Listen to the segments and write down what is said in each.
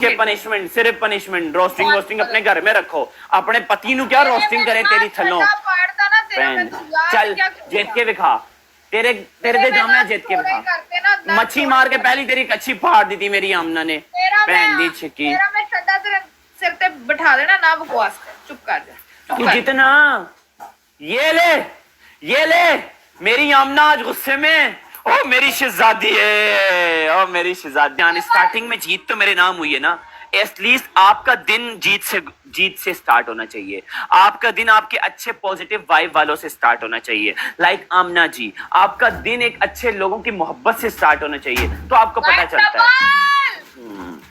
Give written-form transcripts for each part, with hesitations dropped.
के पनिशमेंट सिर्फ punishment roasting roasting अपने घर में रखो अपने पति नु क्या रोस्टिंग करे तेरी थल्लों चल जीत के दिखा तेरे तेरे दे जामे जीत के दिखा मच्छी मार के पहली तेरी कच्ची फाड़ दी थी मेरी आमना ने बहन दी छिकी तेरा मैं ठंडा तेरे सिर पे बिठा देना ना बकवास कर चुप कर जा तू जितना ये ले मेरी आमना आज गुस्से में ओ मेरी शहजादी है ओ मेरी शहजादी स्टार्टिंग में जीत तो मेरे नाम हुई है ना एटलीस्ट आपका दिन जीत से स्टार्ट होना चाहिए आपका दिन आपके अच्छे पॉजिटिव वाइब वालों से स्टार्ट होना चाहिए लाइक आमना जी आपका दिन एक अच्छे लोगों की मोहब्बत से स्टार्ट होना चाहिए तो आपको पता चलता है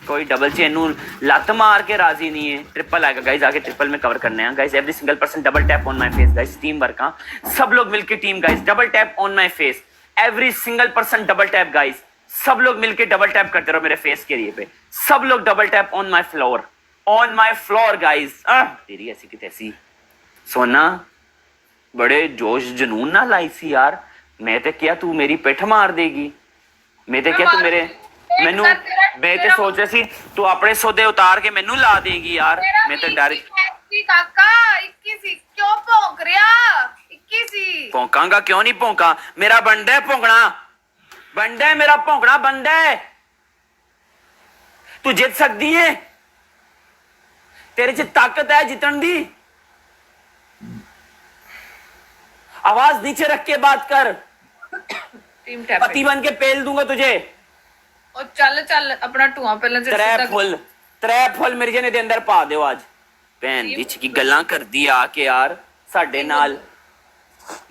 कोई डबल चेनू लत मार के राजी नहीं है ट्रिपल आएगा गाइस आगे ट्रिपल में कवर करने हैं guys every single person double tap on my face guys team work हां सब लोग मिलके team guys double tap on my face every single person double tap guys सब लोग मिलके डबल टैप करते रहो मेरे फेस के लिए पे सब लोग double tap on my floor guys तेरी ऐसी की तैसी सोना बड़े जोश जुनून ना लाई सी यार मैं तो क्या तू मेरी पिठ मार देगी मैं तो क्या तू मेरे मैनू मैं तो सोच रही सी तू अपने सौदे उतार के मैनू ला देगी यार मैं तो डर काका 21 क्यों भौंक रहा 21 भौंकांगा क्यों नहीं भौंका मेरा बंदा है भौंकना बंदा है मेरा भौंकना बंदा है तू जित सकती है तेरे च ताकत है जितन दी आवाज नीचे रख के बात कर टीम टैप पति बन के पेल दूंगा तुझे और चल चल अपना टुआ पहले त्रै फुल मेरे जने दे अंदर पा दियो आज भैन दी की गल्लां करदी आके यार साडे नाल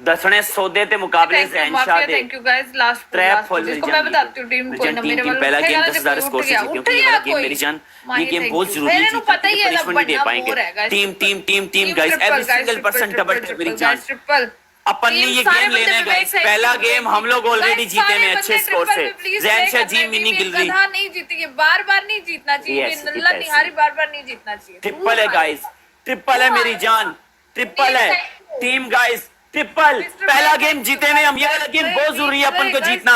दसने सौदे ते मुकाबले ज़हनशाह दे थैंक यू गाइस लास्ट त्रै फुल इसको मैं बताती हूं टीम को मेरे वाला पहला गेम 10,000 स्कोर से क्योंकि ये वाला गेम मेरी जान ये गेम बहुत जरूरी है मेरे को पता ही है पनिशमेंट दे पाएंगे team guys every single person double मेरी जान ट्रिपल अपन ने ये गेम लेना है गाइस पहला गेम हम लोग ऑलरेडी जीते हैं अच्छे स्कोर से ज़हनशाह जी मिनी गिलरी नहीं जीती बार-बार नहीं जीतना चाहिए नल्ला निहारी बार-बार नहीं जीतना चाहिए ट्रिपल है गाइस ट्रिपल है मेरी जान ट्रिपल है टीम गाइस ट्रिपल पहला गेम जीते में हम ये वाला गेम बहुत जरूरी है अपन को जीतना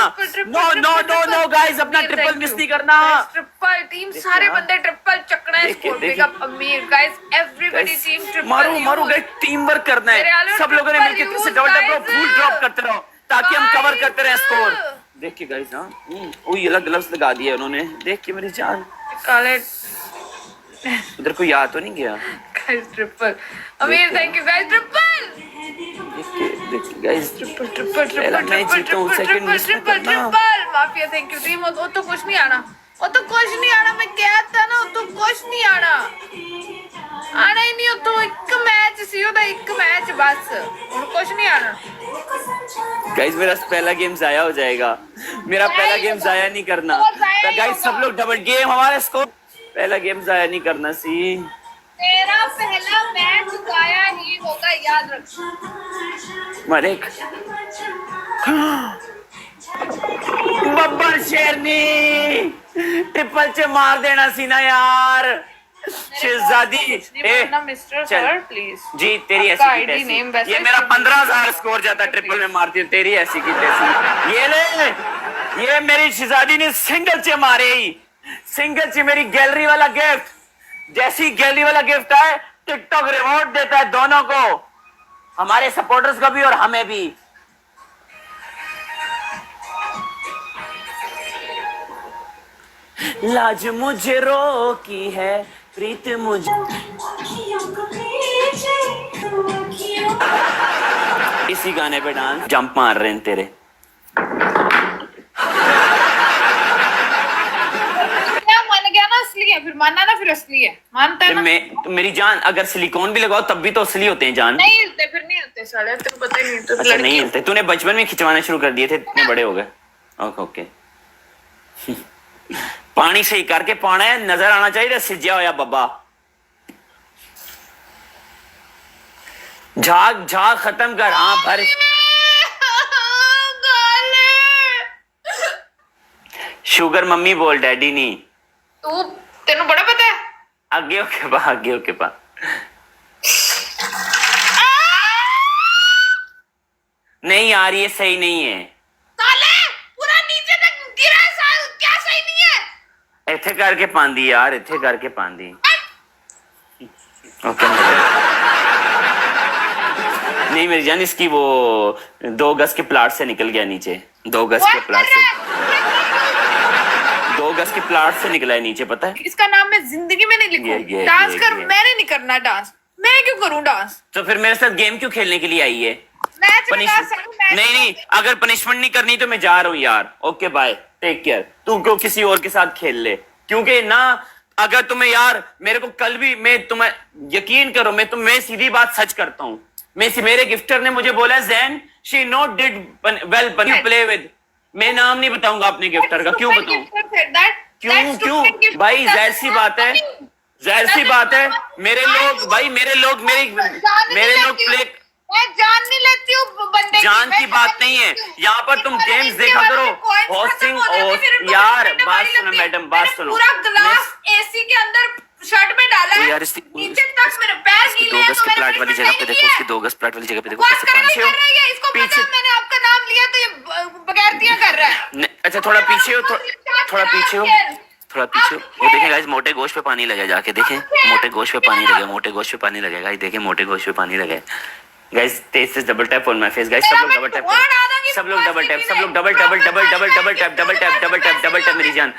no no no no guys अपना ट्रिपल मिस नहीं करना ट्रिपल टीम सारे बंदे ट्रिपल चकना है स्कोर पिकअप अमीर गाइस एवरीबॉडी टीम ट्रिपल मारू गाइस टीम वर्क करना है सब लोगों ने मिलकर से डबल टैप फुल ड्रॉप करते रहो ताकि हम कवर करते रहे स्कोर देखिए गाइस हां वही अलग ग्लव्स लगा दिए उन्होंने देख के मेरी जान काले उधर कोई याद तो नहीं गया गाइस ट्रिपल अमीर थैंक यू गाइस ट्रिपल देखिए गाइस ट्रिपल मैं जीता हूं सेकंड मिस मत करना माफिया थैंक यू टीम वो तो कुछ नहीं आना वो तो कुछ नहीं आना मैं कहता ना तो कुछ नहीं आना ही नहीं तो एक मैच सी ਉਹਦਾ ਇੱਕ मैच बस और कुछ नहीं आना गाइस मेरा पहला गेम जाया हो जाएगा मेरा पहला गेम जाया नहीं करना गाइस सब लोग डबल गेम हमारा स्कोर पहला गेम जाया नहीं करना सी तेरा पहला मैच जाया ही होगा याद रख मलिक बब्बर शेरनी ट्रिपल से मार देना सी ना यार शहजादी मिस्टर सर प्लीज जी तेरी ऐसी की तैसी ये मेरा 15,000 स्कोर जाता ट्रिपल में मारती हूँ तेरी ऐसी की तैसी ये ले ये मेरी शहजादी ने सिंगल से मारे ही सिंगल से मेरी गैलरी वाला गिफ्ट जैसी गैलरी वाला गिफ्ट है टिकटॉक रिवॉर्ड देता है दोनों को हमारे सपोर्टर्स को भी और हमें भी लाज मुझे रोकी है प्रीत मुझे इसी गाने पे डांस जंप मार रहे हैं तेरे असली है फिर मानना ना फिर असली है मानता है ना मैं मेरी जान अगर सिलिकॉन भी लगाओ तब भी तो असली होते हैं जान नहीं हिलते फिर नहीं हिलते साले तेरे को पता ही नहीं तो अच्छा नहीं हिलते तूने बचपन में खिंचवाने शुरू कर दिए थे इतने बड़े हो गए ओके ओके पानी सही करके पाना है नजर आना चाहिए सिज्जा होया बब्बा झाग झाग खत्म कर हाँ भर शुगर मम्मी बोल डैडी नहीं तू तेनू बड़ा पता है आगे ओके पा नहीं यार ये सही नहीं है साले पूरा नीचे तक गिरा साल क्या सही नहीं है ਇੱਥੇ ਕਰਕੇ ਪਾਉਂਦੀ ਯਾਰ, ਇੱਥੇ ਕਰਕੇ ਪਾਉਂਦੀ। ओके नहीं मेरी जान, इसकी वो 2 गज के प्लाट से निकल गया नीचे, 2 गज के प्लाट से, 2 गज के प्लाट से निकला है नीचे, पता है? इसका नाम मैं जिंदगी में नहीं लिखूं। डांस कर, मैंने नहीं करना डांस, मैं क्यों करूं डांस? तो फिर मेरे साथ गेम क्यों खेलने के लिए आई है? मैच बता सकूं, मैच नहीं, अगर पनिशमेंट नहीं करनी तो मैं जा रहा हूँ यार। Okay bye, take care. तू क्यों किसी और के साथ खेल ले, क्योंकि ना अगर तुम्हें यार, मेरे को कल भी, मैं तुम्हें यकीन करो, मैं सीधी बात सच करता हूँ। मेरे गिफ्टर ने मुझे बोला Jain she not did well play with. मैं नाम नहीं बताऊंगा अपने गिफ्टर का, क्यों बताऊं? क्यों भाई, जाहिर सी बात है, जाहिर सी बात है, मेरे लोग भाई, मेरे लोग प्ले, मैं जान नहीं लेती हूँ बंदे की, जान की बात नहीं है। यहाँ पर तुम गेम्स देखा करो, होस्टिंग यार। बात सुनो मैडम, बात सुनो। पूरा ग्लास एसी के अंदर शर्ट में डाला है यार, नीचे तक मेरे पैर गीले हैं, 2 गज के प्लाट वाली जगह पे देखो, उसकी 2 गज प्लाट वाली जगह पे देखो कैसे पीछे हो। इसको पता है मैंने आपका नाम लिया तो ये बगैरतियां कर रहा है। अच्छा थोड़ा पीछे हो, थोड़ा पीछे हो, थोड़ा पीछे हो। वो देखें गाइस, मोटे गोश्त पे पानी लगे, जाके देखें, मोटे गोश्त पे पानी लगे, मोटे गोश्त पे पानी लगे गाइस, देखें मोटे गोश्त पे पानी लगे गाइस। तेज से double tap on my face guys, सब लोग डबल टैप, सब लोग डबल टैप, सब लोग double tap, double tap, double tap, double tap, double tap, double tap, double tap. मेरी जान